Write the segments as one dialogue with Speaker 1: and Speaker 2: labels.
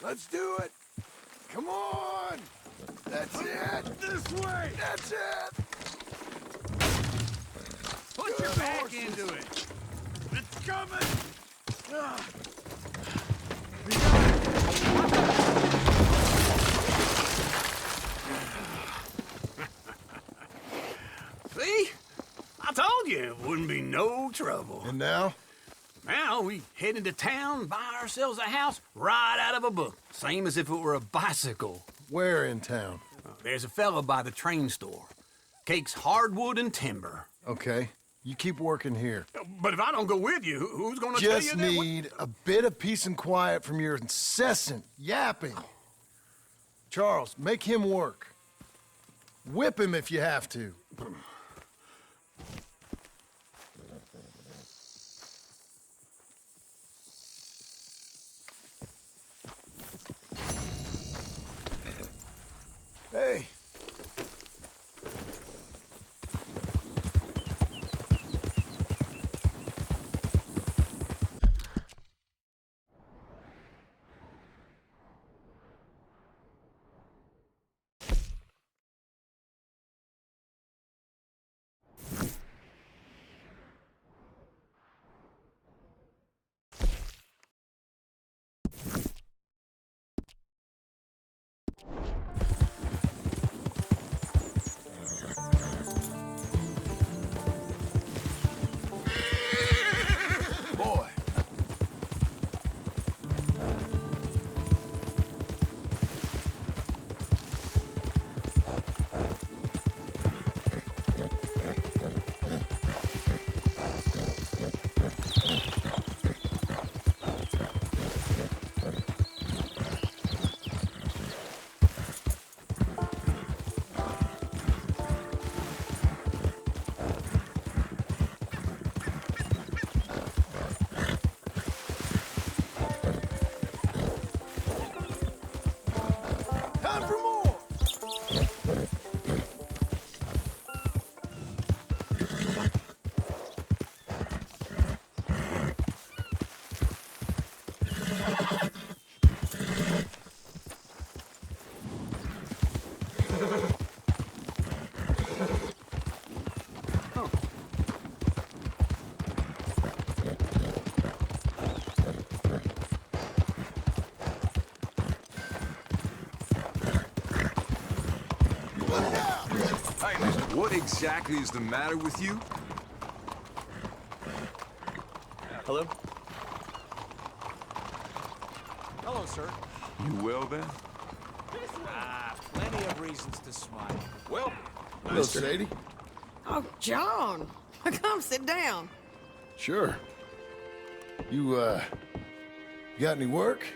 Speaker 1: Let's do it. Come on. That's it. This way. That's it.
Speaker 2: Put your back into it.
Speaker 1: It's coming. Ah.
Speaker 2: See? I told you it wouldn't be no trouble.
Speaker 1: And now?
Speaker 2: Now we head into town, buy ourselves a house right out of a book. Same as if it were a bicycle.
Speaker 1: Where in town?
Speaker 2: There's a fella by the train store. Cakes hardwood and timber.
Speaker 1: Okay. You keep working here.
Speaker 2: But if I don't go with you, who's gonna tell you
Speaker 1: Just
Speaker 2: that?
Speaker 1: need a bit of peace and quiet from your incessant yapping. Charles, make him work. Whip him if you have to. Hey. Boy. Time for more!
Speaker 3: Hey, mister, what exactly is the matter with you?
Speaker 4: Hello? Hello, sir.
Speaker 3: You well, then?
Speaker 4: Plenty of reasons to smile.
Speaker 3: Well,
Speaker 1: Hello, Sadie.
Speaker 5: Oh, John. Come sit down.
Speaker 1: Sure. You got any work?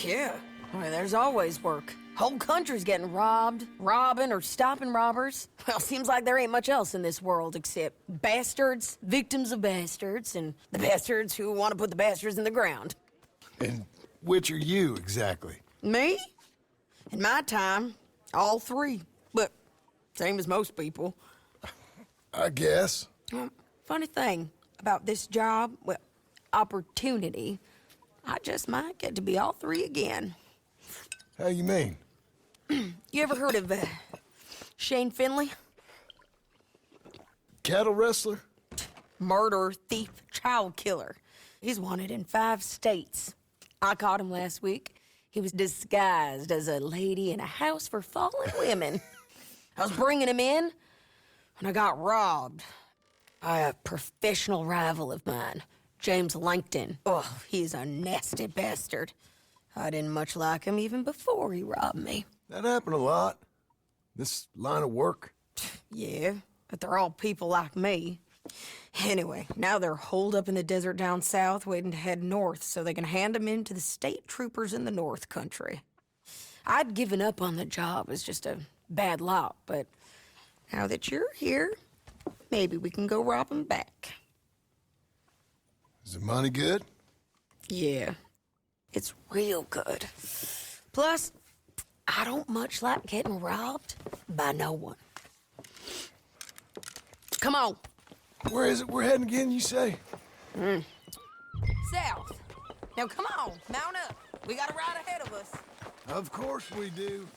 Speaker 5: Yeah. I mean, there's always work. Whole country's getting robbed, robbing, or stopping robbers. Well, seems like there ain't much else in this world except bastards, victims of bastards, and the bastards who want to put the bastards in the ground.
Speaker 1: And which are you, exactly?
Speaker 5: Me? In my time, all three. But same as most people.
Speaker 1: I guess.
Speaker 5: Funny thing about this job, well, opportunity, I just might get to be all three again.
Speaker 1: How you mean?
Speaker 5: You ever heard of Shane Finley?
Speaker 1: Cattle wrestler?
Speaker 5: Murderer, thief, child killer. He's wanted in 5 states. I caught him last week. He was disguised as a lady in a house for fallen women. I was bringing him in, and I got robbed by a professional rival of mine, James Langton. Oh, he's a nasty bastard. I didn't much like him even before he robbed me.
Speaker 1: That happened a lot. This line of work.
Speaker 5: Yeah, but they're all people like me. Anyway, now they're holed up in the desert down south, waiting to head north so they can hand them in to the state troopers in the north country. I'd given up on the job as just a bad lot, but now that you're here, maybe we can go rob them back.
Speaker 1: Is the money good?
Speaker 5: Yeah, it's real good. Plus, I don't much like getting robbed by no one. Come on.
Speaker 1: Where is it we're heading again, you say?
Speaker 5: South. Now come on, mount up. We got a ride ahead of us.
Speaker 1: Of course we do.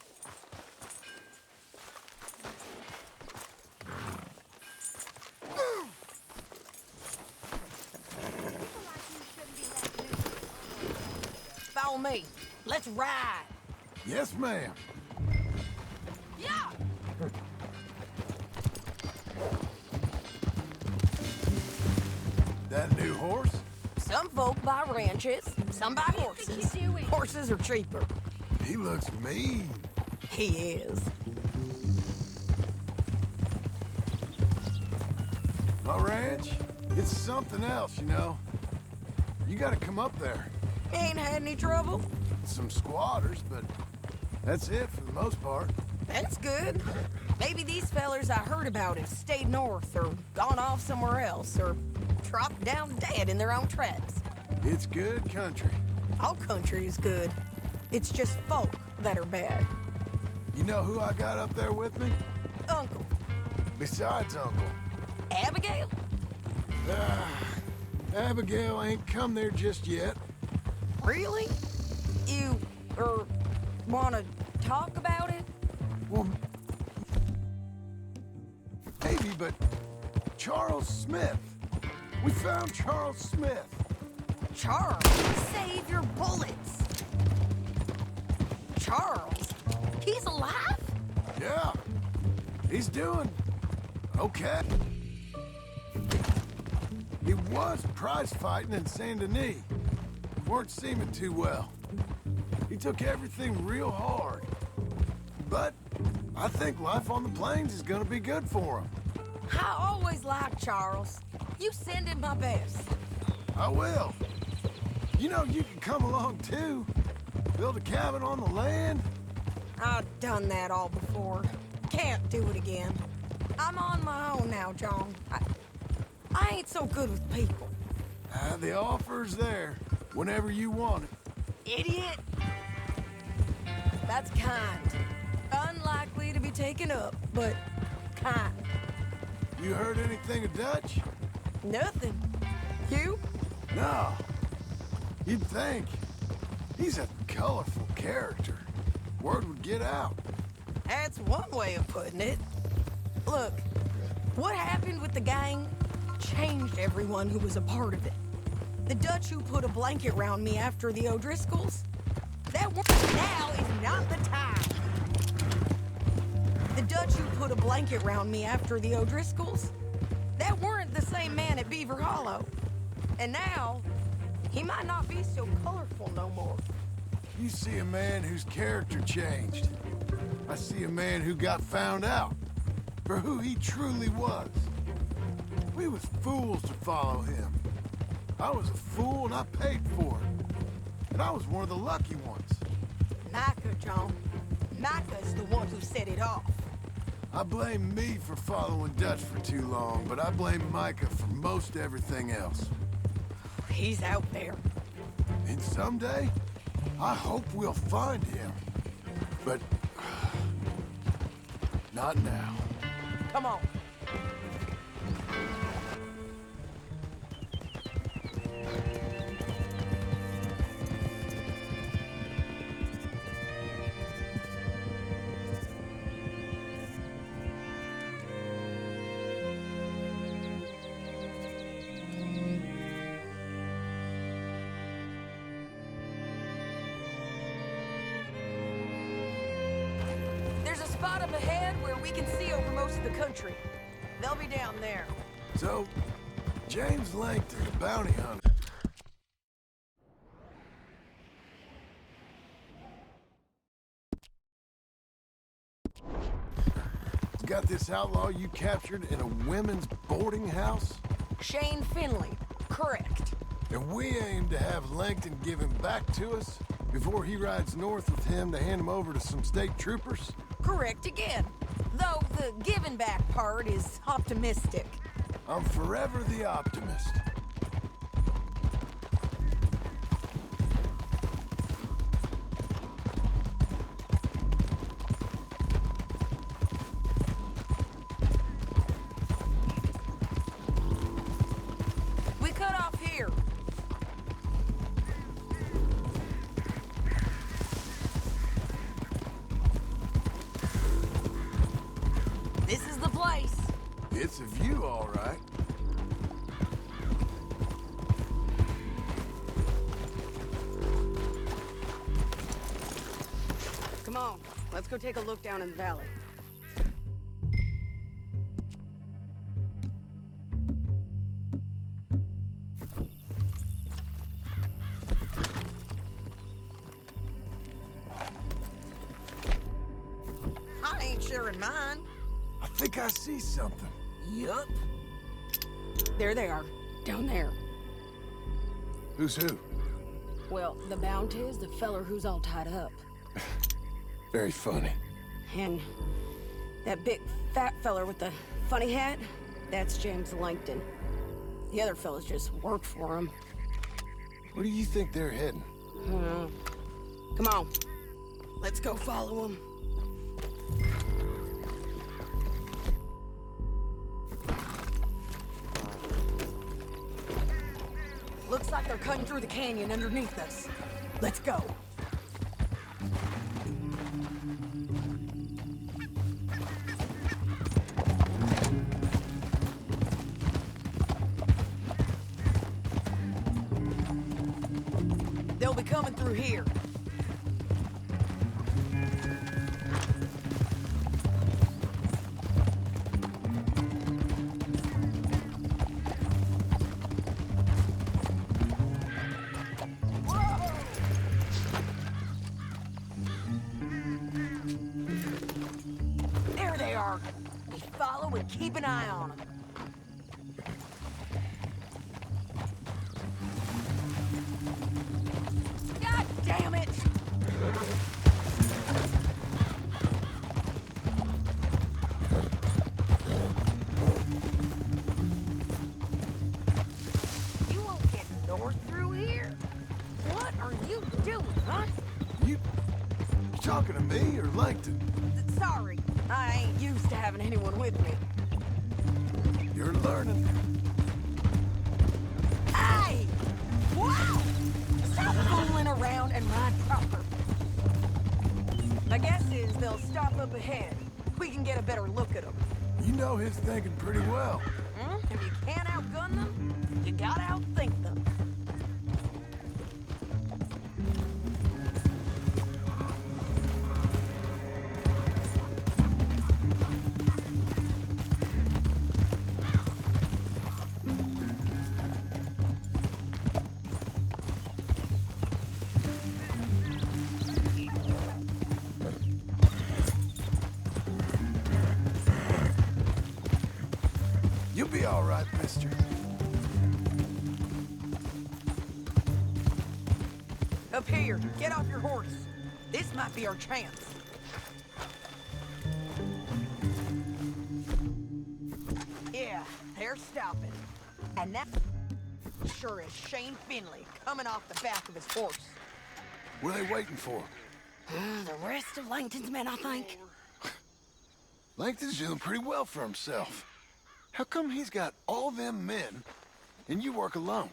Speaker 5: Follow me. Let's ride.
Speaker 1: Yes, ma'am.
Speaker 5: Yeah!
Speaker 1: That new horse?
Speaker 5: Some folk buy ranches, some buy horses. Horses are cheaper.
Speaker 1: He looks mean.
Speaker 5: He is.
Speaker 1: My ranch, it's something else, you know. You gotta come up there.
Speaker 5: Ain't had any trouble?
Speaker 1: Some squatters, but that's it for the most part.
Speaker 5: That's good. Maybe these fellers I heard about have stayed north or gone off somewhere else or dropped down dead in their own tracks.
Speaker 1: It's good country.
Speaker 5: All country is good. It's just folk that are bad.
Speaker 1: You know who I got up there with me?
Speaker 5: Uncle.
Speaker 1: Besides Uncle.
Speaker 5: Abigail?
Speaker 1: Abigail ain't come there just yet.
Speaker 5: Really? You, wanna talk about it?
Speaker 1: Well, maybe, but Charles Smith. We found Charles Smith.
Speaker 5: Charles, save your bullets. Charles? He's alive?
Speaker 1: Yeah. He's doing okay. He was prize fighting in Saint Denis. Weren't seeming too well. He took everything real hard. But I think life on the plains is gonna be good for him.
Speaker 5: I always liked Charles. You send him my best.
Speaker 1: I will. You know, you can come along too. Build a cabin on the land.
Speaker 5: I've done that all before. Can't do it again. I'm on my own now, John. I ain't so good with people.
Speaker 1: The offer's there whenever you want it.
Speaker 5: Idiot. That's kind. Unlikely to be taken up, but kind.
Speaker 1: You heard anything of Dutch?
Speaker 5: Nothing. You?
Speaker 1: No. You'd think. He's a colorful character. Word would get out.
Speaker 5: That's one way of putting it. Look, what happened with the gang changed everyone who was a part of it. The Dutch who put a blanket round me after the O'Driscolls, now is not the time. The Dutch who put a blanket round me after the O'Driscolls, that weren't the same man at Beaver Hollow. And now, he might not be so colorful no more.
Speaker 1: You see a man whose character changed. I see a man who got found out for who he truly was. We was fools to follow him. I was a fool and I paid for it. And I was one of the lucky ones.
Speaker 5: Micah, John. Micah's the one who set it off.
Speaker 1: I blame me for following Dutch for too long, but I blame Micah for most everything else.
Speaker 5: He's out there.
Speaker 1: And someday, I hope we'll find him. But not now.
Speaker 5: Come on. There's a spot up ahead where we can see over most of the country. They'll be down there.
Speaker 1: So, James Langton, the bounty hunter. He's got this outlaw you captured in a women's boarding house?
Speaker 5: Shane Finley. Correct.
Speaker 1: And we aim to have Langton give him back to us before he rides north with him to hand him over to some state troopers?
Speaker 5: Correct again. Though the giving back part is optimistic.
Speaker 1: I'm forever the optimist.
Speaker 5: We cut off here.
Speaker 1: It's a view, all right.
Speaker 5: Come on, let's go take a look down in the valley. I ain't sharing mine.
Speaker 1: I think I see something.
Speaker 5: Yup. There they are, down there.
Speaker 1: Who's who?
Speaker 5: Well, the Bounty is the feller who's all tied up.
Speaker 1: Very funny.
Speaker 5: And that big fat feller with the funny hat, that's James Langton. The other fellas just work for him.
Speaker 1: Where do you think they're heading?
Speaker 5: Come on, let's go follow them. Looks like they're cutting through the canyon underneath us. Let's go. They'll be coming through here. There they are. We follow and keep an eye on them. God damn it! You won't get north through here? What are you doing, huh?
Speaker 1: You talking to me or Langton?
Speaker 5: Sorry, I ain't used to having anyone with me.
Speaker 1: You're learning.
Speaker 5: Hey! Wow! Stop fooling around and ride proper. My guess is they'll stop up ahead. We can get a better look at them.
Speaker 1: You know his thinking pretty well.
Speaker 5: If you can't outgun them, you gotta outthink them.
Speaker 1: You'll be all right, mister.
Speaker 5: Up here, get off your horse. This might be our chance. Yeah, they're stopping. And that sure is Shane Finley coming off the back of his horse.
Speaker 1: What are they waiting for?
Speaker 5: The rest of Langton's men, I think.
Speaker 1: Langton's doing pretty well for himself. How come he's got all them men and you work alone?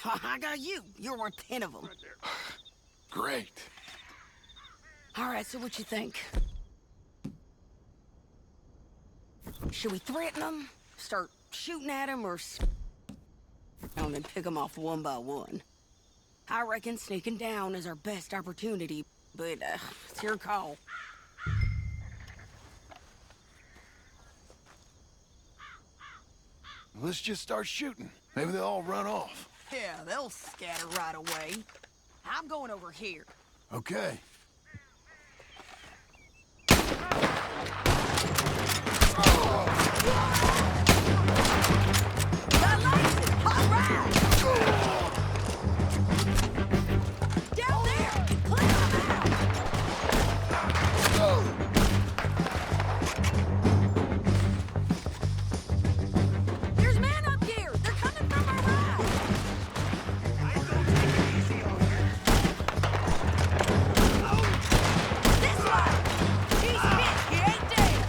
Speaker 5: I got you. You're worth 10 of them.
Speaker 1: Great.
Speaker 5: All right, so what you think? Should we threaten them? Start shooting at them, or and then pick them off one by one? I reckon sneaking down is our best opportunity, but it's your call.
Speaker 1: Let's just start shooting. Maybe they'll all run off.
Speaker 5: Yeah, they'll scatter right away. I'm going over here.
Speaker 1: Okay.
Speaker 5: Got Langton! All right! Down there! Clear them out! There's men up here! They're coming from our right! This way! He's hit! He ain't dead!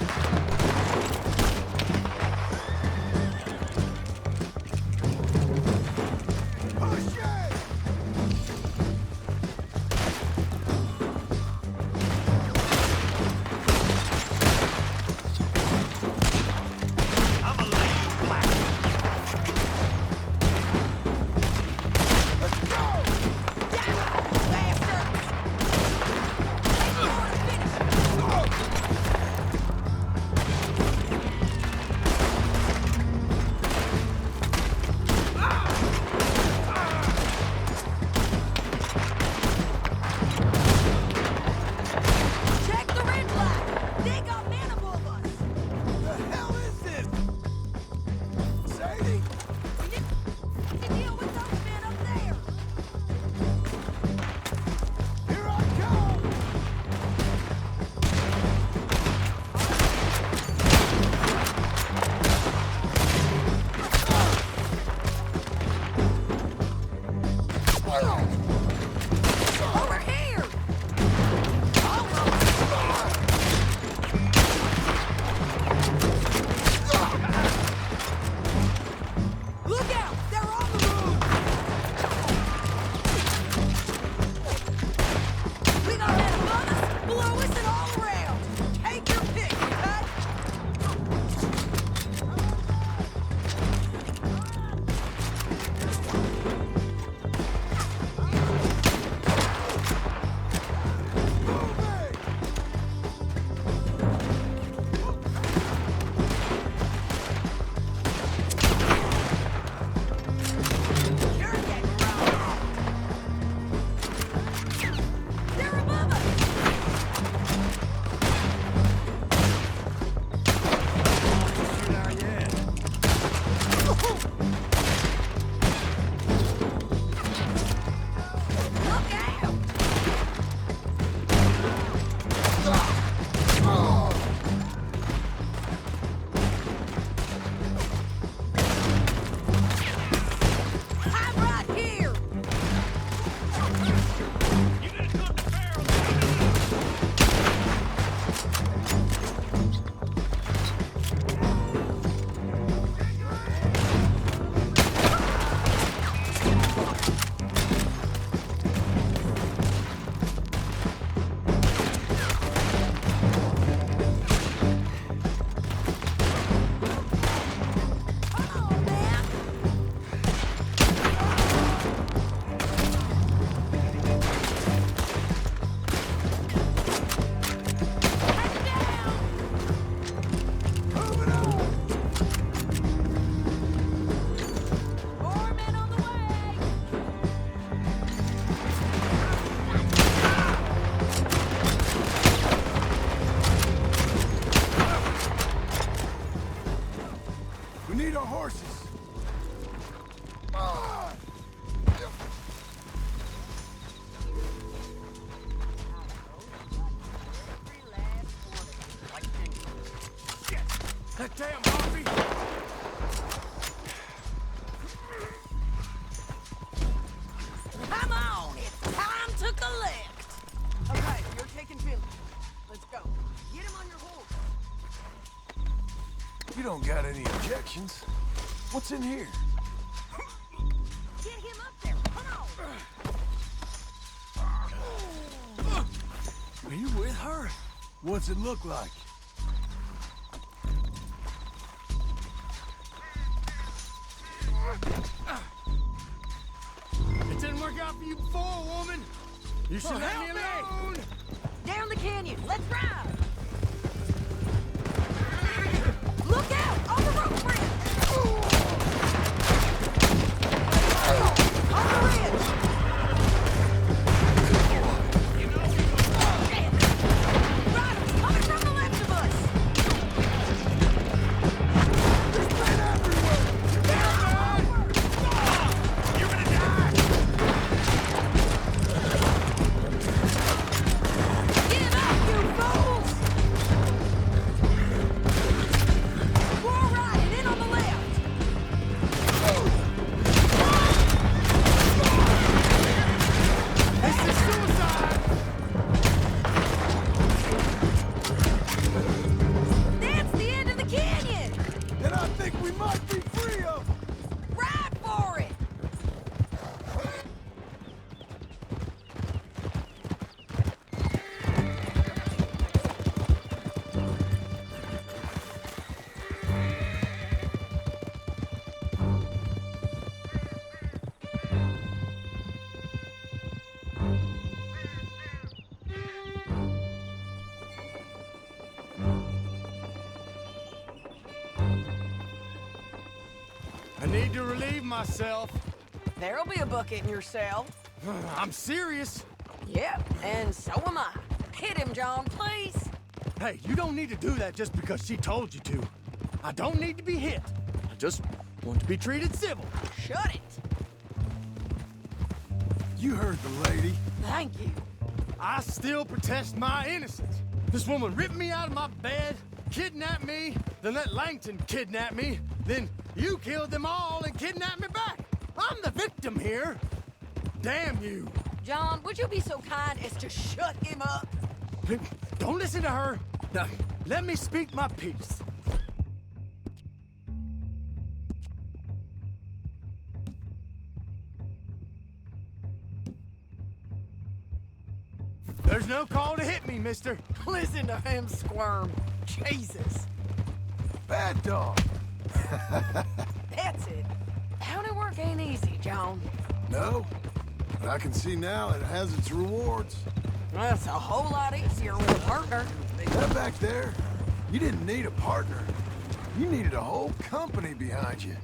Speaker 1: Damn, Harvey!
Speaker 5: Come on, it's time to collect. Okay, you're taking Finley. Let's go. Get him on your horse.
Speaker 1: You don't got any objections. What's in here?
Speaker 5: Get him up there. Come on.
Speaker 1: Are you with her? What's it look like?
Speaker 6: It didn't work out for you before, woman. You should let me alone.
Speaker 5: Down the canyon. Let's ride. Look out! On the rope bridge! On the ridge! Riders coming from the left of us!
Speaker 1: There's men everywhere!
Speaker 6: You're gonna die.
Speaker 5: Give up, you fools! More riding in on the left!
Speaker 6: This is suicide.
Speaker 5: That's the end of the canyon!
Speaker 1: And I think we might be free of them!
Speaker 5: Ride for it!
Speaker 6: I need to relieve myself.
Speaker 5: There'll be a bucket in your cell.
Speaker 6: I'm serious.
Speaker 5: Yep, and so am I. Hit him, John, please.
Speaker 6: Hey, you don't need to do that just because she told you to. I don't need to be hit. I just want to be treated civil.
Speaker 5: Shut it.
Speaker 1: You heard the lady.
Speaker 5: Thank you.
Speaker 6: I still protest my innocence. This woman ripped me out of my bed, kidnapped me, then let Langton kidnap me, then you killed them all and kidnapped me back. I'm the victim here. Damn you.
Speaker 5: John, would you be so kind as to shut him up?
Speaker 6: Don't listen to her. Now, let me speak my piece. There's no call to hit me, mister.
Speaker 5: Listen to him squirm. Jesus.
Speaker 1: Bad dog.
Speaker 5: That's it. County work ain't easy, John.
Speaker 1: No, but I can see now it has its rewards.
Speaker 5: That's a whole lot easier with a partner.
Speaker 1: That back there, you didn't need a partner. You needed a whole company behind you.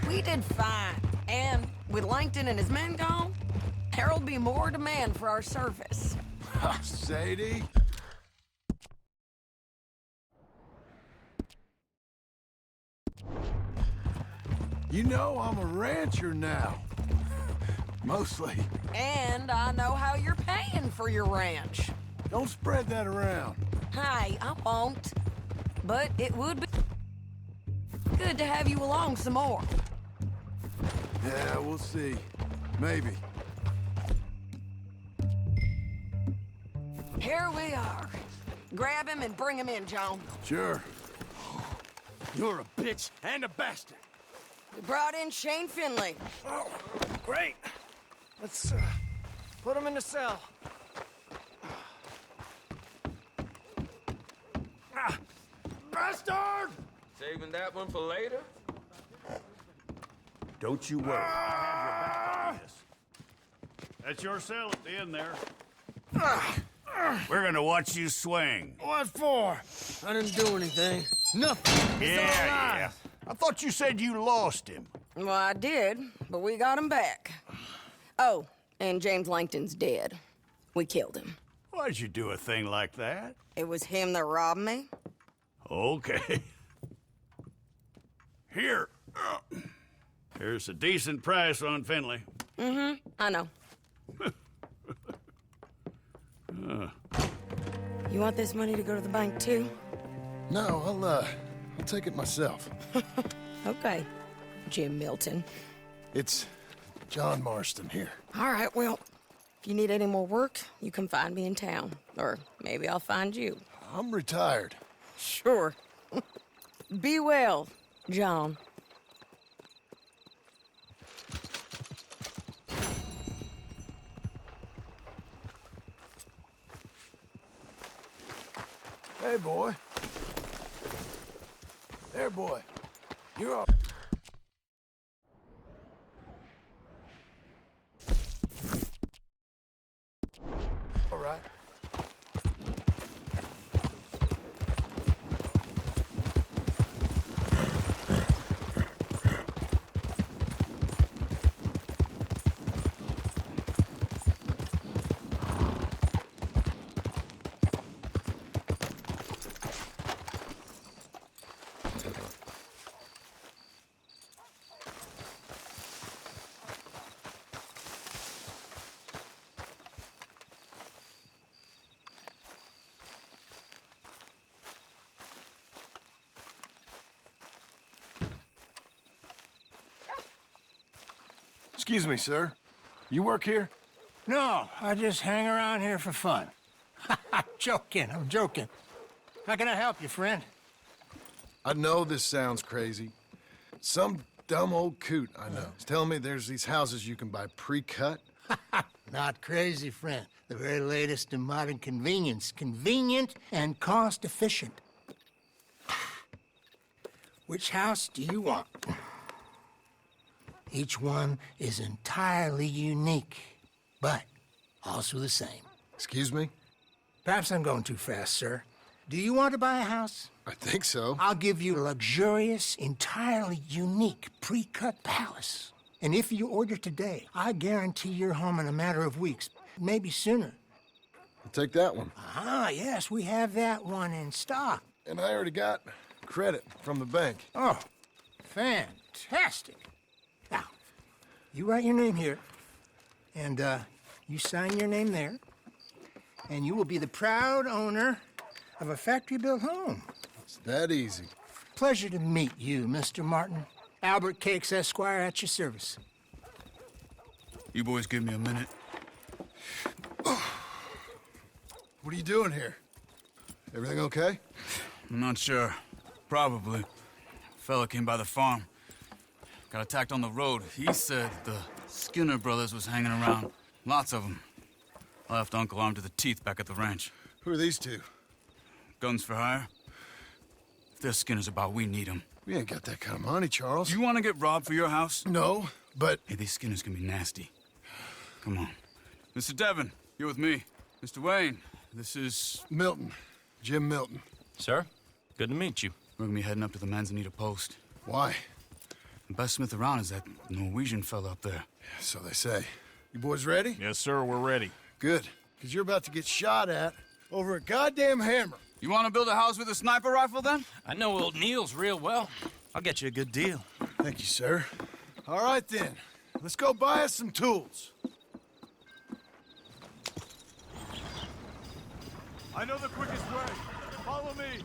Speaker 5: We did fine. And with Langton and his men gone, there'll be more demand for our service.
Speaker 1: Sadie. You know I'm a rancher now. Mostly.
Speaker 5: And I know how you're paying for your ranch.
Speaker 1: Don't spread that around.
Speaker 5: Hey, I won't. But it would be good to have you along some more.
Speaker 1: Yeah, we'll see. Maybe.
Speaker 5: Here we are. Grab him and bring him in, John.
Speaker 1: Sure.
Speaker 6: You're a bitch and a bastard.
Speaker 5: We brought in Shane Finley.
Speaker 6: Oh, great. Let's put him in the cell. Ah, bastard!
Speaker 3: Saving that one for later?
Speaker 7: Don't you worry.
Speaker 8: That's your cell at the end there. We're gonna watch you swing.
Speaker 6: What for? I didn't do anything. Nothing. It's all
Speaker 8: Yeah.
Speaker 6: lies.
Speaker 8: I thought you said you lost him.
Speaker 5: Well, I did, but we got him back. Oh, and James Langton's dead. We killed him.
Speaker 8: Why'd you do a thing like that?
Speaker 5: It was him that robbed me.
Speaker 8: Okay. Here. Here's a decent price on Finley.
Speaker 5: I know. You want this money to go to the bank, too?
Speaker 1: No, I'll take it myself.
Speaker 5: Okay, Jim Milton.
Speaker 1: It's John Marston here.
Speaker 5: All right, well, if you need any more work, you can find me in town. Or maybe I'll find you.
Speaker 1: I'm retired.
Speaker 5: Sure. Be well, John.
Speaker 1: Hey, boy. There, boy. You're all... All right. Excuse me, sir. You work here?
Speaker 7: No, I just hang around here for fun. I'm joking. How can I help you, friend?
Speaker 1: I know this sounds crazy. Some dumb old coot I know is telling me there's these houses you can buy pre-cut.
Speaker 7: Not crazy, friend. The very latest in modern convenience. Convenient and cost-efficient. Which house do you want? Each one is entirely unique, but also the same.
Speaker 1: Excuse me?
Speaker 7: Perhaps I'm going too fast, sir. Do you want to buy a house?
Speaker 1: I think so.
Speaker 7: I'll give you a luxurious, entirely unique pre-cut palace. And if you order today, I guarantee you're home in a matter of weeks, maybe sooner.
Speaker 1: I'll take that one.
Speaker 7: Ah, yes, we have that one in stock.
Speaker 1: And I already got credit from the bank.
Speaker 7: Oh, fantastic. Now, you write your name here, and you sign your name there, and you will be the proud owner of a factory-built home.
Speaker 1: It's that easy.
Speaker 7: Pleasure to meet you, Mr. Martin. Albert Cakes, Esquire, at your service.
Speaker 9: You boys give me a minute.
Speaker 1: What are you doing here? Everything okay?
Speaker 9: I'm not sure. Probably. Fella came by the farm. Got attacked on the road. He said the Skinner brothers was hanging around. Lots of them. I left Uncle armed to the teeth back at the ranch.
Speaker 1: Who are these two?
Speaker 9: Guns for hire? If they're Skinner's about, we need them.
Speaker 1: We ain't got that kind of money, Charles.
Speaker 9: You want to get robbed for your house?
Speaker 1: No, but...
Speaker 9: Hey, these Skinners can be nasty. Come on. Mr. Devon, you're with me. Mr. Wayne, this is...
Speaker 1: Milton. Jim Milton.
Speaker 10: Sir, good to meet you.
Speaker 9: We're gonna be heading up to the Manzanita post.
Speaker 1: Why?
Speaker 9: The best smith around is that Norwegian fella up there.
Speaker 1: So they say. You boys ready?
Speaker 10: Yes, sir, we're ready.
Speaker 1: Good. Because you're about to get shot at over a goddamn hammer.
Speaker 9: You want to build a house with a sniper rifle, then?
Speaker 10: I know old Neil's real well. I'll get you a good deal.
Speaker 1: Thank you, sir. All right, then. Let's go buy us some tools.
Speaker 6: I know the quickest way. Follow me.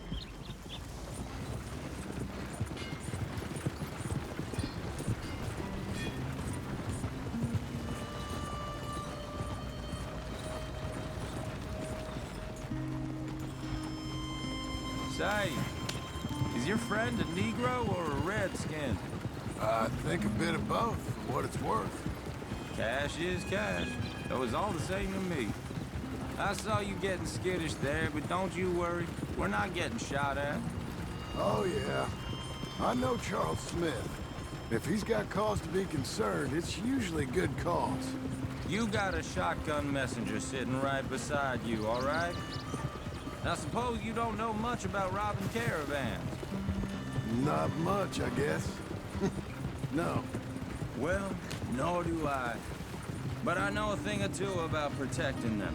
Speaker 3: Say, is your friend a Negro or a Redskin?
Speaker 1: I think a bit of both, for what it's worth.
Speaker 3: Cash is cash. That was all the same to me. I saw you getting skittish there, but don't you worry. We're not getting shot at.
Speaker 1: Oh, yeah. I know Charles Smith. If he's got cause to be concerned, it's usually good cause.
Speaker 3: You got a shotgun messenger sitting right beside you, all right? Now, suppose you don't know much about robbing caravans.
Speaker 1: Not much, I guess. No.
Speaker 3: Well, nor do I. But I know a thing or two about protecting them.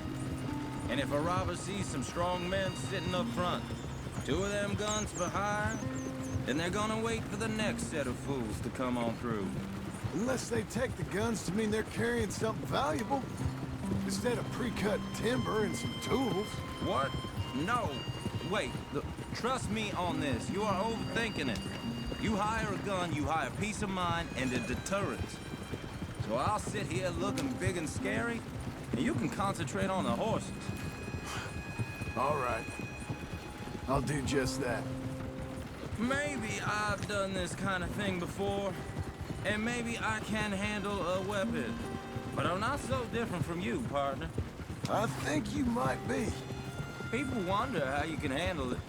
Speaker 3: And if a robber sees some strong men sitting up front, 2 of them guns for hire, then they're gonna wait for the next set of fools to come on through.
Speaker 1: Unless they take the guns to mean they're carrying something valuable. Instead of pre-cut timber and some tools.
Speaker 3: What? No. wait. Trust me on this. You are overthinking it. You hire a gun, you hire peace of mind and a deterrence. So I'll sit here looking big and scary, and you can concentrate on the horses.
Speaker 1: All right. I'll do just that.
Speaker 3: Maybe I've done this kind of thing before, and maybe I can handle a weapon. But I'm not so different from you, partner.
Speaker 1: I think you might be.
Speaker 3: People wonder how you can handle it,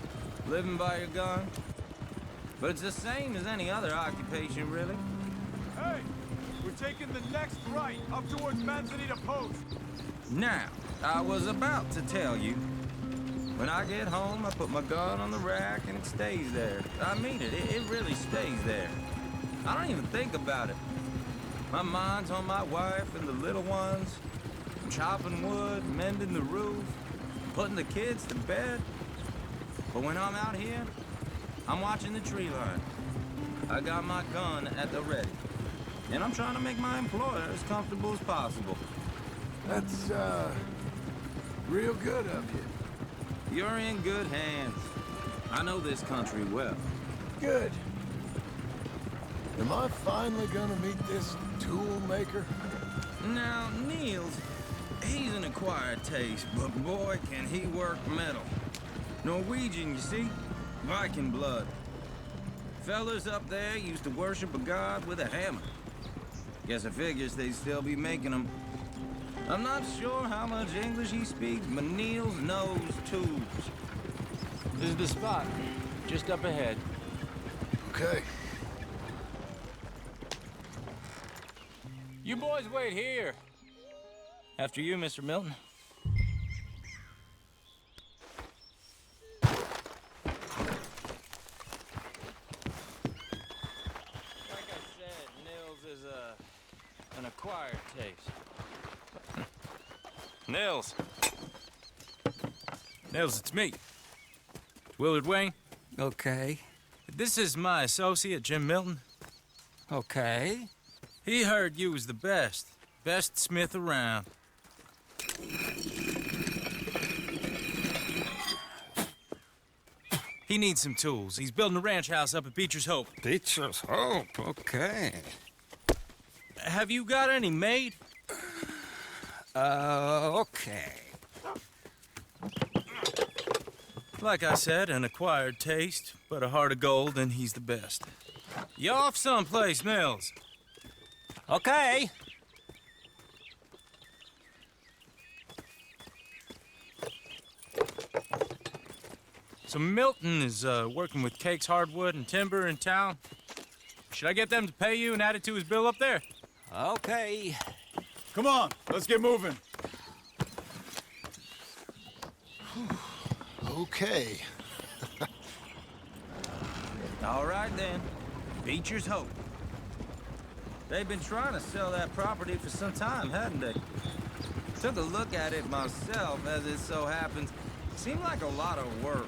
Speaker 3: living by your gun. But it's the same as any other occupation, really.
Speaker 11: Hey, we're taking the next right up towards Manzanita Post.
Speaker 3: Now, I was about to tell you. When I get home, I put my gun on the rack and it stays there. I mean it, it really stays there. I don't even think about it. My mind's on my wife and the little ones. I'm chopping wood, mending the roof, putting the kids to bed. But when I'm out here, I'm watching the tree line. I got my gun at the ready. And I'm trying to make my employer as comfortable as possible.
Speaker 1: That's, real good of you.
Speaker 3: You're in good hands. I know this country well.
Speaker 1: Good. Am I finally gonna meet this tool maker?
Speaker 3: Now, Niels, he's an acquired taste, but boy, can he work metal. Norwegian, you see? Viking blood. Fellas up there used to worship a god with a hammer. Guess I figures they'd still be making them. I'm not sure how much English he speaks, but Niels knows tools.
Speaker 10: This is the spot, just up ahead.
Speaker 1: Okay.
Speaker 10: You boys wait here.
Speaker 3: After you, Mr. Milton.
Speaker 10: Like I said, Nils is an acquired taste. Nils. Nils, it's me. Willard Wayne.
Speaker 2: Okay.
Speaker 10: This is my associate, Jim Milton.
Speaker 2: Okay.
Speaker 10: He heard you was the best smith around. He needs some tools. He's building a ranch house up at Beecher's Hope.
Speaker 2: Beecher's Hope, okay.
Speaker 10: Have you got any made?
Speaker 2: Okay.
Speaker 10: Like I said, an acquired taste, but a heart of gold, and he's the best. You off someplace, Nils?
Speaker 2: Okay.
Speaker 10: So Milton is working with Cakes Hardwood and Timber in town. Should I get them to pay you and add it to his bill up there?
Speaker 2: Okay.
Speaker 11: Come on, let's get moving.
Speaker 1: Okay.
Speaker 3: All right, then. Beecher's Hope. They've been trying to sell that property for some time, hadn't they? Took a look at it myself, as it so happens. Seemed like a lot of work.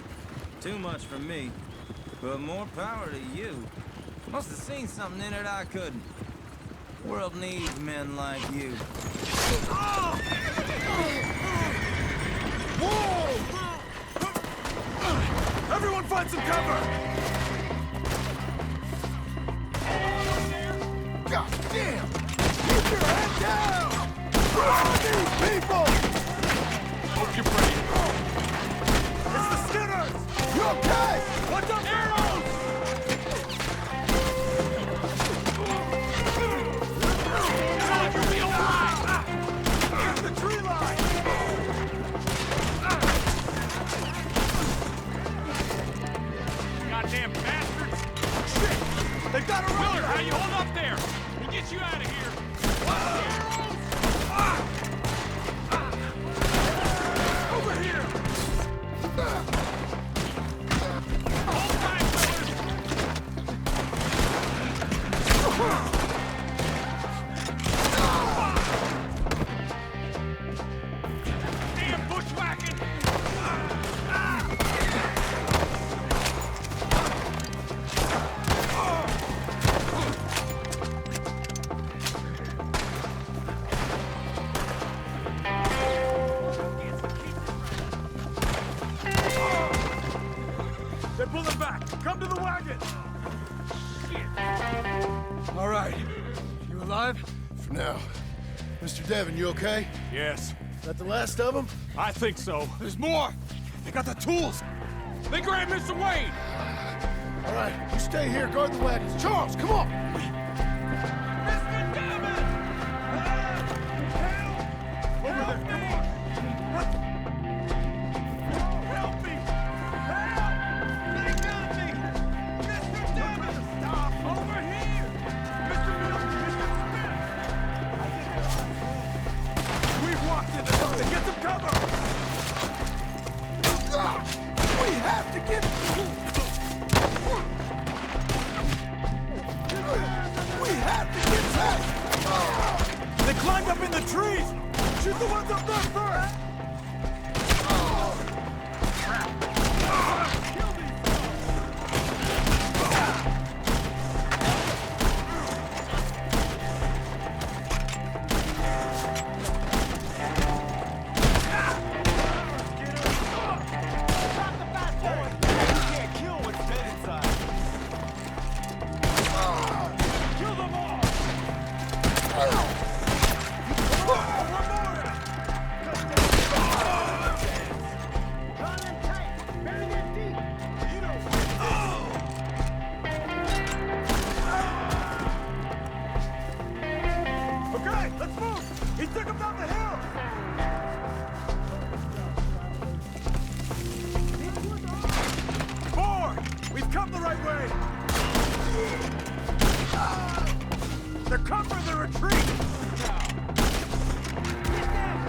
Speaker 3: Too much for me. But more power to you. Must have seen something in it I couldn't. World needs men like you.
Speaker 11: Whoa! Everyone find some cover!
Speaker 1: God damn! Keep your head down! These people!
Speaker 11: Hold your breath. It's the Skinners!
Speaker 1: You okay?
Speaker 11: What's up, arrows? You'll be alive! Here's the tree line! Goddamn bastards! Shit! They've got a Willard, how you hold up there? We'll get you out of here. Over here! Hold tight,
Speaker 1: for now. Mr. Devon, you okay?
Speaker 11: Yes,
Speaker 1: Is that the last of them?
Speaker 11: I think so. There's more! They got the tools! They grabbed Mr. Wayne!
Speaker 1: All right, you stay here, guard the wagons. Charles, come on!
Speaker 11: Mr. Devon! Help! Over there, come on! Help me! Help! They got me! Mr. Devon! Stop! Over here! Mr. Milton! Mr. Smith! We've walked into something! Get some cover!
Speaker 1: We have to get... We have to get back!
Speaker 11: They climbed up in the trees! Shoot the ones up there first! Kill these Okay, let's move! He took him down the hill! More! We've come the right way! They're covering the retreat!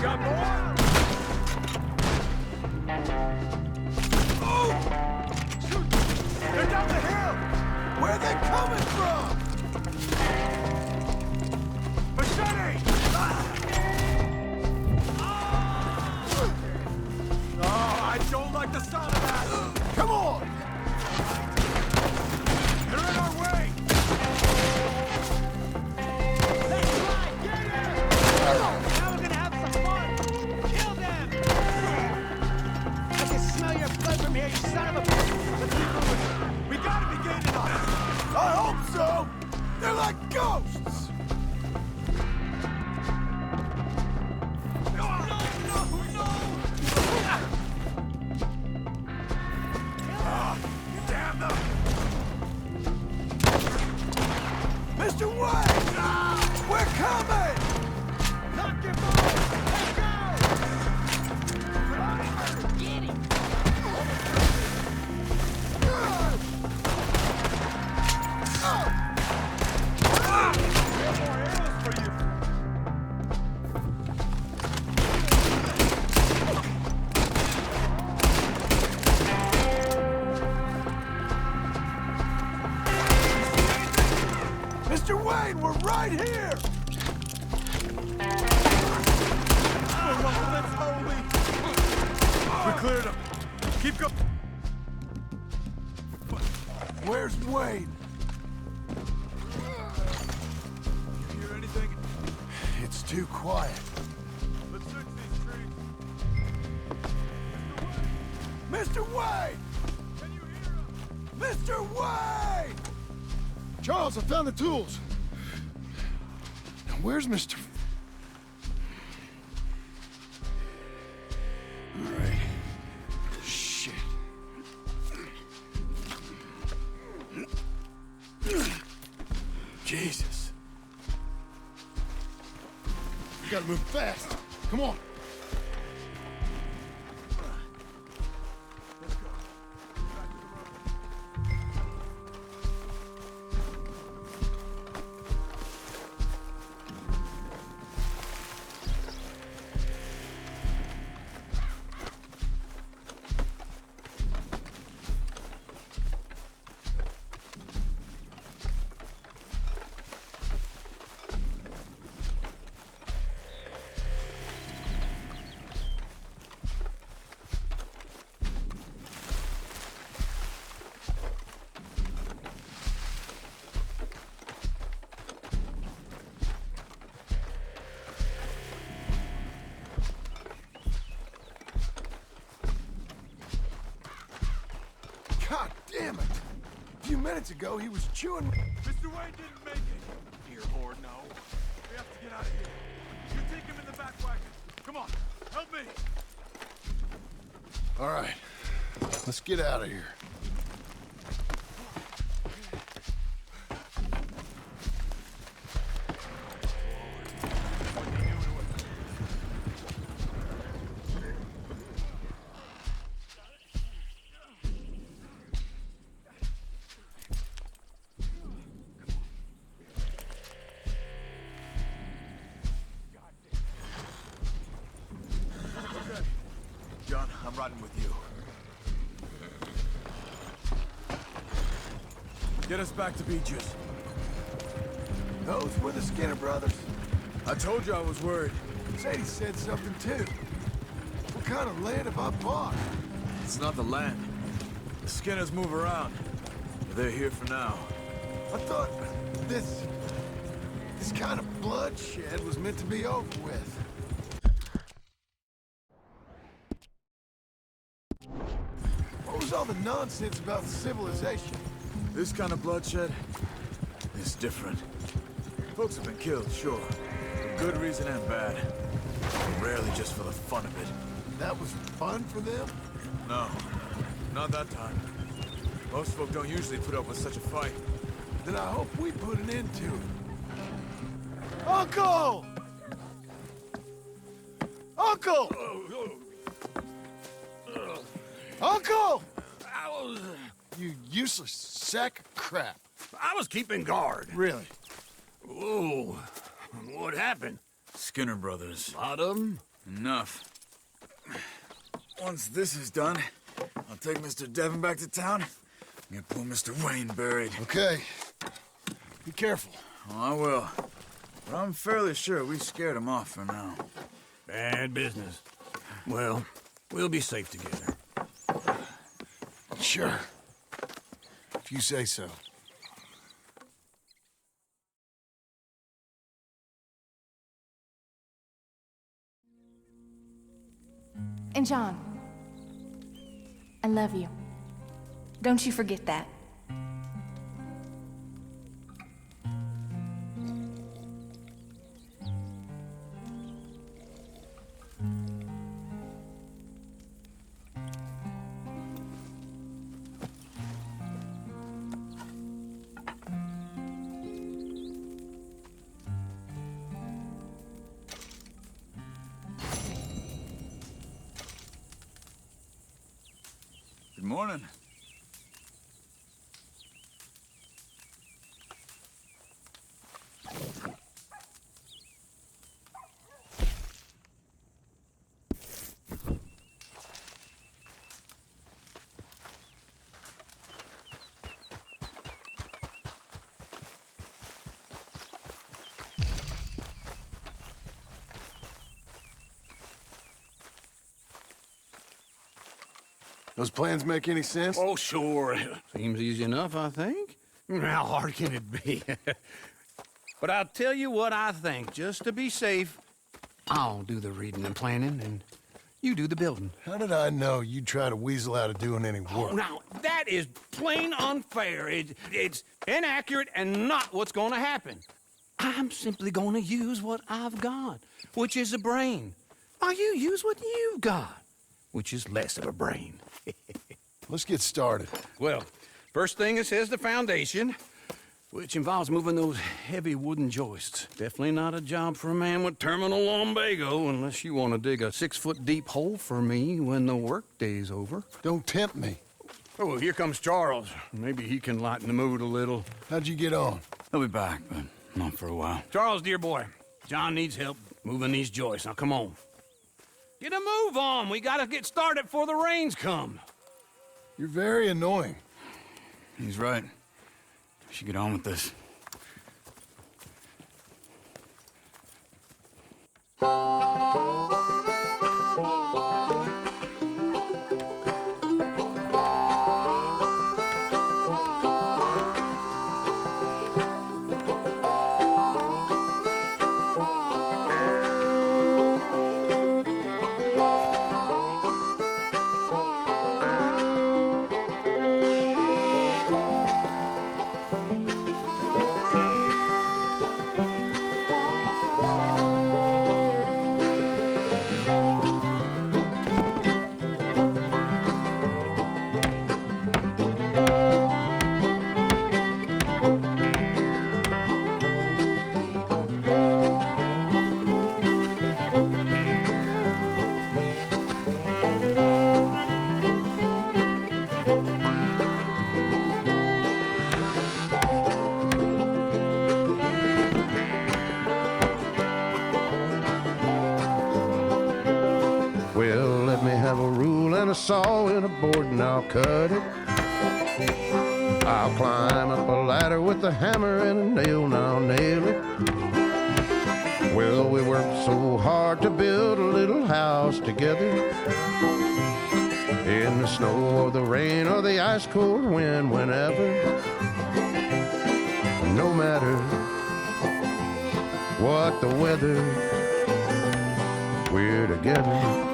Speaker 11: Got more? Oh! Shoot! They're down the hill!
Speaker 1: Where are they coming from?
Speaker 11: Machete! Oh, I don't like the sound of that!
Speaker 1: Come on!
Speaker 11: They're in our way! Let's ride! Get in! Now we're gonna have some fun! Kill them! I can smell your blood from here, you son of a bitch! Let's keep moving! We gotta be gaining on them!
Speaker 1: I hope so! They're like ghosts!
Speaker 11: Damn them!
Speaker 1: Mr. Wayne! We're coming!
Speaker 11: Knock your balls! Let's go! Get him! More arrows for you!
Speaker 1: Mr. Wayne, we're right here!
Speaker 11: We cleared him. Keep going.
Speaker 1: Where's Wayne?
Speaker 11: You hear anything?
Speaker 1: It's too quiet.
Speaker 11: Let's search these trees.
Speaker 1: Mr. Wayne!
Speaker 11: Can you hear him?
Speaker 1: Mr. Wayne! Charles, I found the tools. Now, where's Mr. All right. Shit. Jesus. We gotta move fast. Come on. God damn it! A few minutes ago, he was chewing...
Speaker 11: Mr. Wayne didn't make it. Dear Lord, no. We
Speaker 12: have to get out of here. You take him in the back wagon. Come on, help me.
Speaker 1: All right, let's get out of here.
Speaker 12: John, I'm riding with you. Get us back to Beaches.
Speaker 1: Those were the Skinner brothers.
Speaker 12: I told you I was worried.
Speaker 1: Sadie said something too. What kind of land have I bought?
Speaker 12: It's not the land. The Skinners move around. They're here for now.
Speaker 1: I thought this kind of bloodshed was meant to be over with. What was all the nonsense about civilization?
Speaker 12: This kind of bloodshed is different. Folks have been killed, sure. For good reason and bad. But rarely just for the fun of it.
Speaker 1: That was fun for them?
Speaker 12: No, not that time. Most folk don't usually put up with such a fight.
Speaker 1: Then I hope we put an end to it. Uncle! Uncle! Uncle! You useless sack of crap.
Speaker 2: I was keeping guard.
Speaker 1: Really?
Speaker 2: Whoa. What happened?
Speaker 12: Skinner brothers.
Speaker 2: A lot of them?
Speaker 12: Enough. Once this is done, I'll take Mr. Devon back to town and get poor Mr. Wayne buried.
Speaker 1: Okay. Be careful.
Speaker 12: Oh, I will. But I'm fairly sure we scared him off for now.
Speaker 2: Bad business. Well, we'll be safe together.
Speaker 1: Sure. If you say so.
Speaker 13: And John, I love you. Don't you forget that.
Speaker 12: Good morning.
Speaker 1: Those plans make any sense?
Speaker 2: Oh, sure. Seems easy enough, I think. How hard can it be? But I'll tell you what I think. Just to be safe, I'll do the reading and planning, and you do the building.
Speaker 1: How did I know you'd try to weasel out of doing any work?
Speaker 2: Oh, now, that is plain unfair. It's inaccurate and not what's going to happen. I'm simply going to use what I've got, which is a brain. While you use what you've got, which is less of a brain.
Speaker 1: Let's get started.
Speaker 2: Well, first thing it says the foundation, which involves moving those heavy wooden joists. Definitely not a job for a man with terminal lumbago, unless you want to dig a 6-foot deep hole for me when the workday's over.
Speaker 1: Don't tempt me.
Speaker 2: Oh, here comes Charles. Maybe he can lighten the mood a little.
Speaker 1: How'd you get on?
Speaker 9: He'll be back, but not for a while.
Speaker 2: Charles, dear boy, John needs help moving these joists. Now, come on. Get a move on. We gotta get started before the rains come.
Speaker 1: You're very annoying.
Speaker 9: He's right. We should get on with this.
Speaker 14: Well, let me have a rule and a saw and a board and I'll cut it. I'll climb up a ladder with a hammer and a nail and I'll nail it. Well, we worked so hard to build a little house together. In the snow or the rain or the ice cold wind, whenever. No matter what the weather, we're together.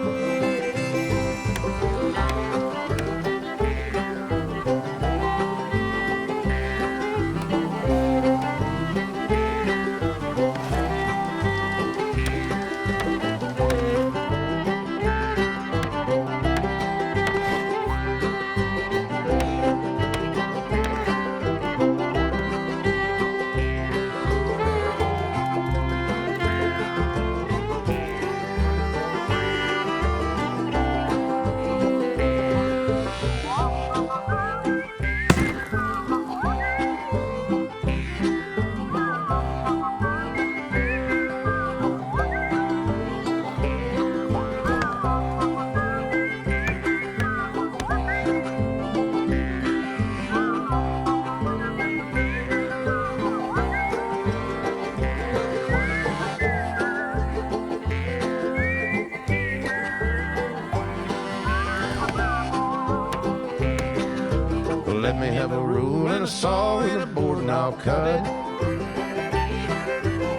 Speaker 14: Let me have a rule and a saw and a board and I'll cut it.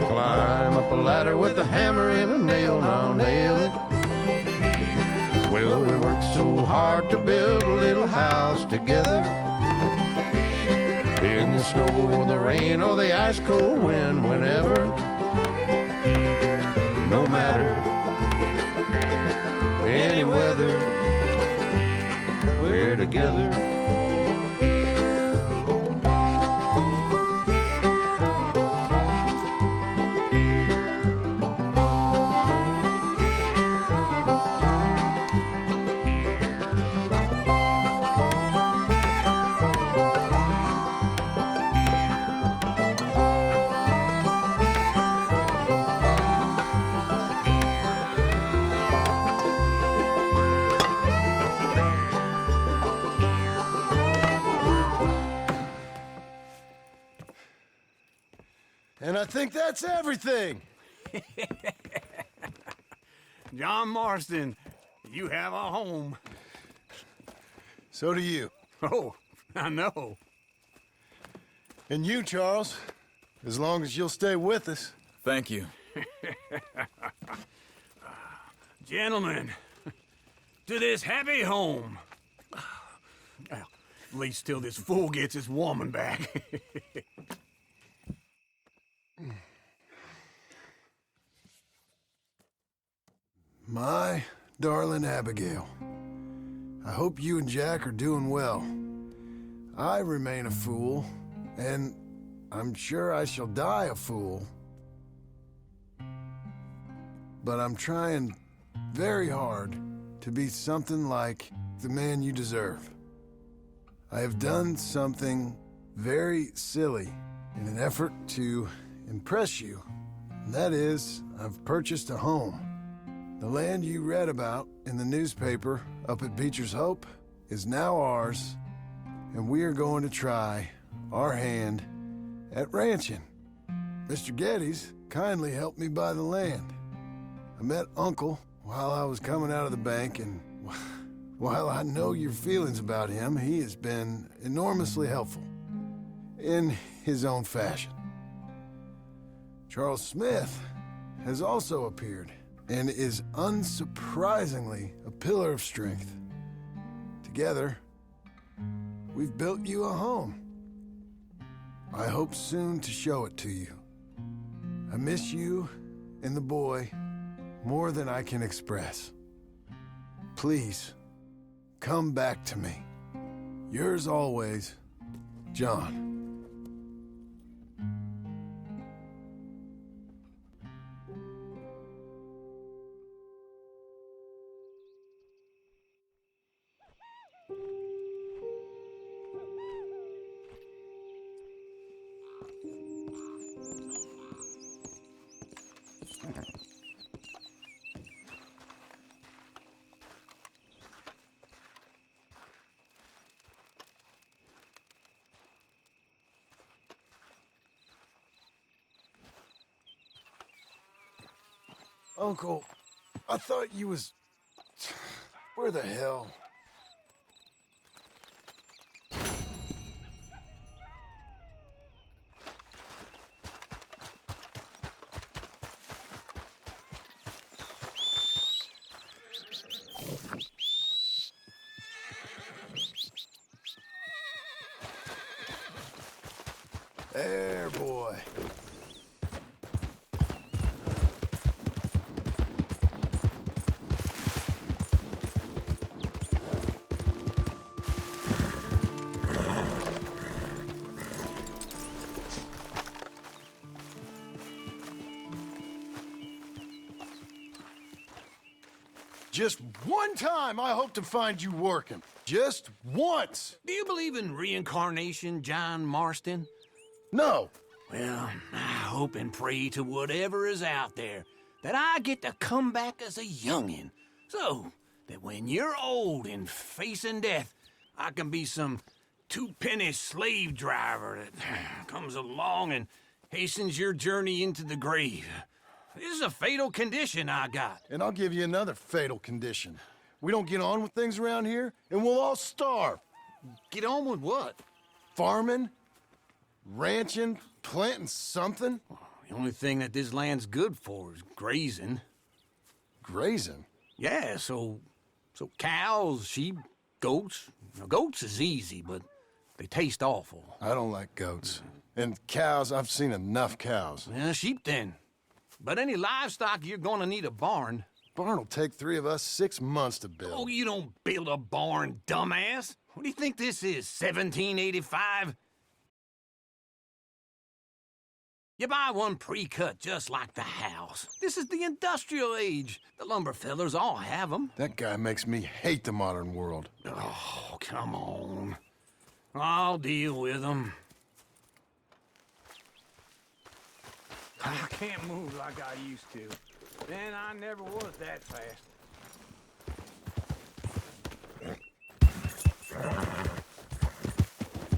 Speaker 14: Climb up a ladder with a hammer and a nail and I'll nail it. Well, we worked so hard to build a little house together. In the snow or the rain or the ice cold wind, whenever. No matter any weather, we're together.
Speaker 1: And I think that's everything.
Speaker 2: John Marston, you have a home.
Speaker 1: So do you.
Speaker 2: Oh, I know.
Speaker 1: And you, Charles, as long as you'll stay with us.
Speaker 12: Thank you.
Speaker 2: Gentlemen, to this happy home. Well, at least till this fool gets his woman back.
Speaker 1: My darling Abigail, I hope you and Jack are doing well. I remain a fool, and I'm sure I shall die a fool. But I'm trying very hard to be something like the man you deserve. I have done something very silly in an effort to impress you. And that is, I've purchased a home. The land you read about in the newspaper up at Beecher's Hope is now ours, and we are going to try our hand at ranching. Mr. Geddes kindly helped me buy the land. I met Uncle while I was coming out of the bank, and while I know your feelings about him, he has been enormously helpful in his own fashion. Charles Smith has also appeared and is unsurprisingly a pillar of strength. Together, we've built you a home. I hope soon to show it to you. I miss you and the boy more than I can express. Please, come back to me. Yours always, John. Uncle, I thought you was... Where the hell? There, boy. Just one time I hope to find you working. Just once.
Speaker 2: Do you believe in reincarnation, John Marston?
Speaker 1: No.
Speaker 2: Well, I hope and pray to whatever is out there that I get to come back as a youngin', so that when you're old and facing death, I can be some two-penny slave driver that comes along and hastens your journey into the grave. This is a fatal condition I got.
Speaker 1: And I'll give you another fatal condition. We don't get on with things around here, and we'll all starve.
Speaker 2: Get on with what?
Speaker 1: Farming, ranching, planting something.
Speaker 2: The only thing that this land's good for is grazing.
Speaker 1: Grazing?
Speaker 2: Yeah, so cows, sheep, goats. Now, goats is easy, but they taste awful.
Speaker 1: I don't like goats. And cows, I've seen enough cows.
Speaker 2: Yeah, sheep then. But any livestock, you're gonna need a barn.
Speaker 1: Barn will take 3 of us 6 months to build.
Speaker 2: Oh, you don't build a barn, dumbass. What do you think this is, 1785? You buy one pre-cut just like the house. This is the industrial age. The lumber fellers all have them.
Speaker 1: That guy makes me hate the modern world.
Speaker 2: Oh, come on. I'll deal with them. I can't move like I used to. And I never was that fast.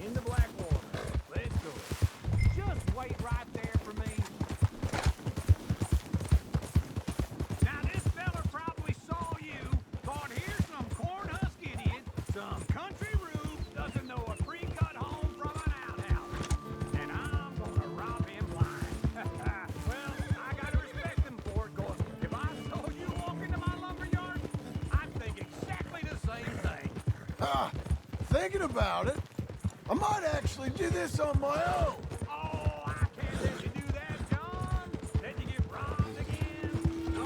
Speaker 2: In the Blackwater. Let's go. Just wait right there for me. Now, this fella probably saw you, thought here's some corn-husk idiot, some country rube, doesn't know a pre-cut home from an outhouse. And I'm gonna rob him blind. Well, I gotta respect him for it, 'cause if I saw you walk into my lumberyard, I'd think exactly the same thing.
Speaker 1: Thinking about it, I might actually do this on my own.
Speaker 2: Oh, I can't let you do that, John. Let you get robbed again. No,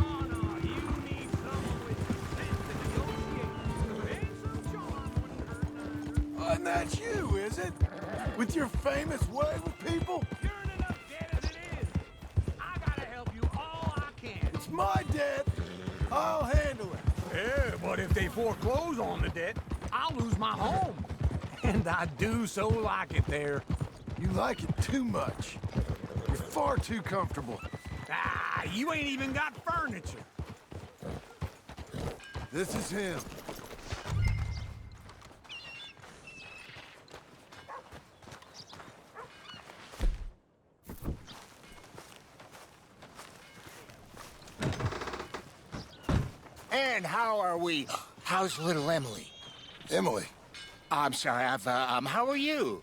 Speaker 2: you need someone with sense to negotiate. And some charm wouldn't hurt neither.
Speaker 1: And that's you, is it? With your famous way with people?
Speaker 2: You're in enough debt as it is. I gotta help you all I can.
Speaker 1: It's my debt. I'll handle it.
Speaker 2: Yeah, but if they foreclose on the debt, I'll lose my home. And I do so like it there.
Speaker 1: You like it too much. You're far too comfortable.
Speaker 2: You ain't even got furniture.
Speaker 1: This is him.
Speaker 7: And how are we? How's little Emily?
Speaker 1: Emily.
Speaker 7: I'm sorry, how are you?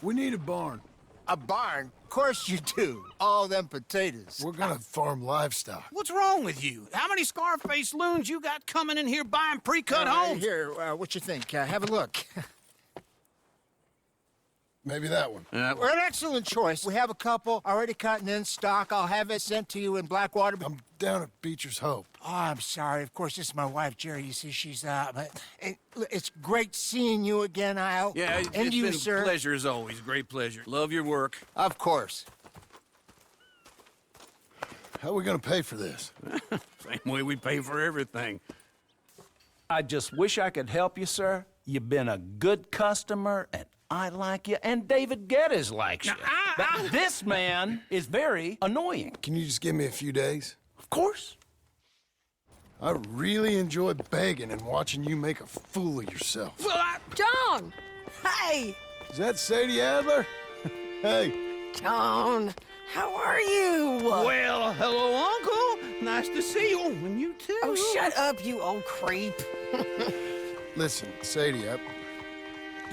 Speaker 1: We need a barn.
Speaker 7: A barn? Of course you do. All them potatoes.
Speaker 1: We're gonna farm livestock.
Speaker 2: What's wrong with you? How many Scarface loons you got coming in here buying pre-cut homes?
Speaker 7: Here, what you think? Have a look.
Speaker 1: Maybe that one.
Speaker 7: We're an excellent choice. We have a couple already cut and in stock. I'll have it sent to you in Blackwater.
Speaker 1: I'm down at Beecher's Hope.
Speaker 7: Oh, I'm sorry. Of course, this is my wife, Jerry. You see, she's but it's great seeing you again, Al.
Speaker 2: Yeah,
Speaker 7: and
Speaker 2: it's
Speaker 7: you,
Speaker 2: been
Speaker 7: sir.
Speaker 2: a pleasure as always. Great pleasure. Love your work.
Speaker 7: Of course.
Speaker 1: How are we gonna pay for this?
Speaker 2: Same way we pay for everything.
Speaker 15: I just wish I could help you, sir. You've been a good customer, and I like you, and David Geddes likes you. But this man is very annoying.
Speaker 1: Can you just give me a few days?
Speaker 15: Of course.
Speaker 1: I really enjoy begging and watching you make a fool of yourself.
Speaker 2: Well,
Speaker 5: John! Hey!
Speaker 1: Is that Sadie Adler? Hey.
Speaker 5: John, How are you?
Speaker 2: Well, hello, Uncle. Nice to see you. Oh, and you too.
Speaker 5: Oh, shut up, you old creep.
Speaker 1: Listen, Sadie, you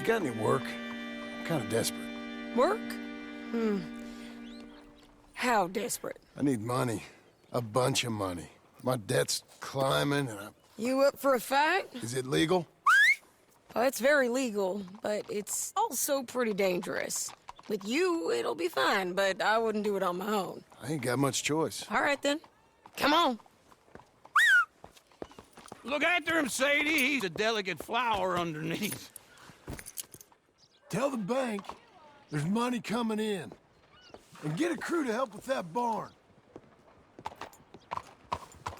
Speaker 1: got any work? I'm kind of desperate.
Speaker 5: Work? How desperate?
Speaker 1: I need money. A bunch of money. My debt's climbing, and
Speaker 5: You up for a fight?
Speaker 1: Is it legal?
Speaker 5: Well, it's very legal, but it's also pretty dangerous. With you, it'll be fine, but I wouldn't do it on my own.
Speaker 1: I ain't got much choice.
Speaker 5: All right, then. Come on.
Speaker 2: Look after him, Sadie. He's a delicate flower underneath.
Speaker 1: Tell the bank there's money coming in. And get a crew to help with that barn.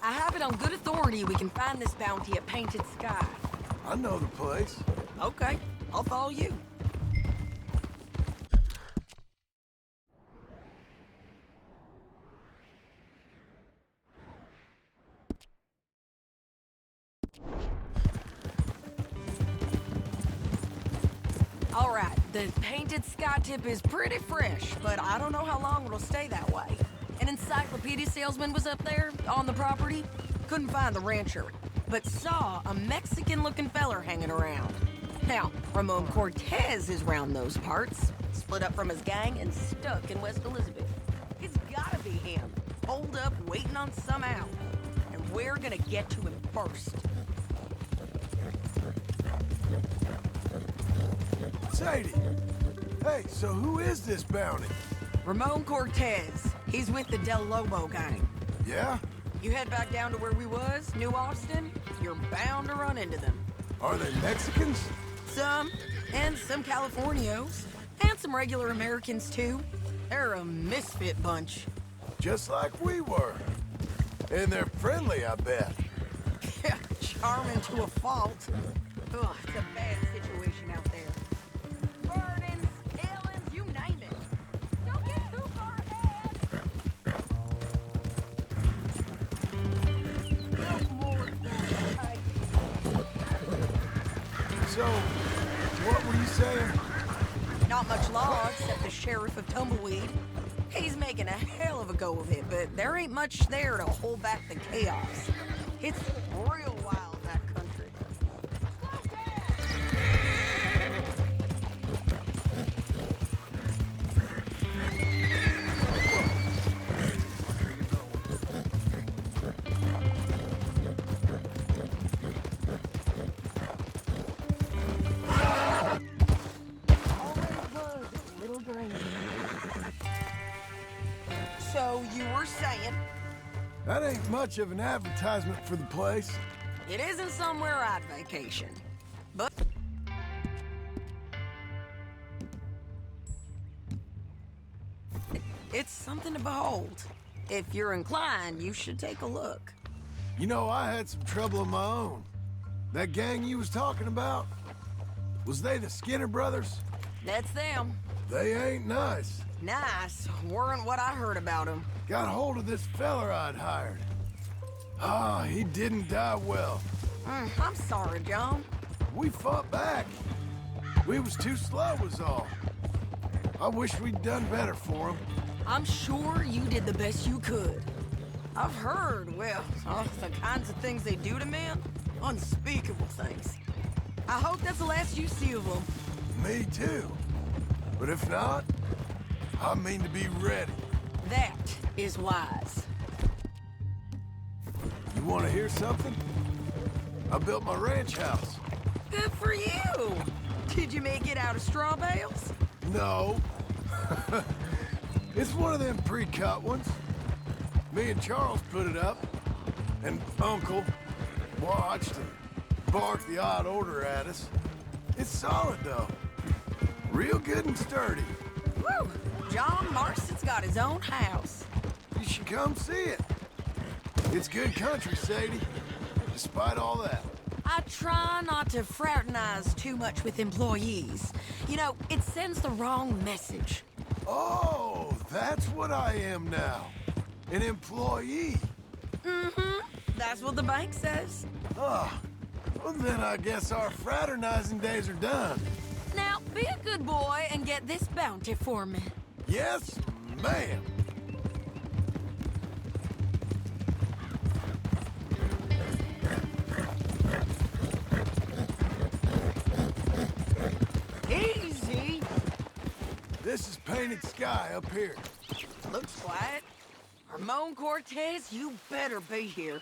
Speaker 5: I have it on good authority we can find this bounty at Painted Sky.
Speaker 1: I know the place.
Speaker 5: Okay, I'll follow you. All right, the Painted Sky tip is pretty fresh, but I don't know how long it'll stay that way. An encyclopedia salesman was up there on the property. Couldn't find the rancher, but saw a Mexican-looking feller hanging around. Now, Ramon Cortez is round those parts, split up from his gang and stuck in West Elizabeth. It's gotta be him, holed up waiting on some out. And we're gonna get to him first.
Speaker 1: Sadie! Hey, so who is this bounty?
Speaker 5: Ramon Cortez. He's with the Del Lobo gang.
Speaker 1: Yeah?
Speaker 5: You head back down to where we was, New Austin, you're bound to run into them.
Speaker 1: Are they Mexicans?
Speaker 5: Some, and some Californios, and some regular Americans too. They're a misfit bunch.
Speaker 1: Just like we were. And they're friendly, I bet.
Speaker 5: Yeah, charming to a fault. Ugh, it's a bad situation out there. Burdens, killings, you name it. Don't get too far ahead.
Speaker 1: So, what were you saying?
Speaker 5: Not much law except the sheriff of Tumbleweed. He's making a hell of a go of it, but there ain't much there to hold back the chaos. It's real wild, that country. So you were saying?
Speaker 1: That ain't much of an advertisement for the place.
Speaker 5: It isn't somewhere I'd vacation, but... It's something to behold. If you're inclined, you should take a look.
Speaker 1: You know, I had some trouble of my own. That gang you was talking about, was they the Skinner brothers?
Speaker 5: That's them.
Speaker 1: They ain't nice.
Speaker 5: Nice. Weren't what I heard about them.
Speaker 1: Got hold of this feller I'd hired. Ah, he didn't die well.
Speaker 5: I'm sorry, John.
Speaker 1: We fought back. We was too slow was all. I wish we'd done better for him.
Speaker 5: I'm sure you did the best you could. I've heard, well, the kinds of things they do to men. Unspeakable things. I hope that's the last you see of them.
Speaker 1: Me too. But if not, I mean to be ready.
Speaker 5: That is wise.
Speaker 1: You want to hear something? I built my ranch house.
Speaker 5: Good for you. Did you make it out of straw bales?
Speaker 1: No. It's one of them pre-cut ones. Me and Charles put it up, and Uncle watched and barked the odd order at us. It's solid, though. Real good and sturdy.
Speaker 5: Woo! John Marston's got his own house.
Speaker 1: You should come see it. It's good country, Sadie, despite all that.
Speaker 5: I try not to fraternize too much with employees. You know, it sends the wrong message.
Speaker 1: Oh, that's what I am now. An employee.
Speaker 5: Mm-hmm. That's what the bank says.
Speaker 1: Ah, well then I guess our fraternizing days are done.
Speaker 5: Now, be a good boy and get this bounty for me.
Speaker 1: Yes, ma'am. This is painted sky up here.
Speaker 5: Looks quiet. Ramon Cortez, you better be here.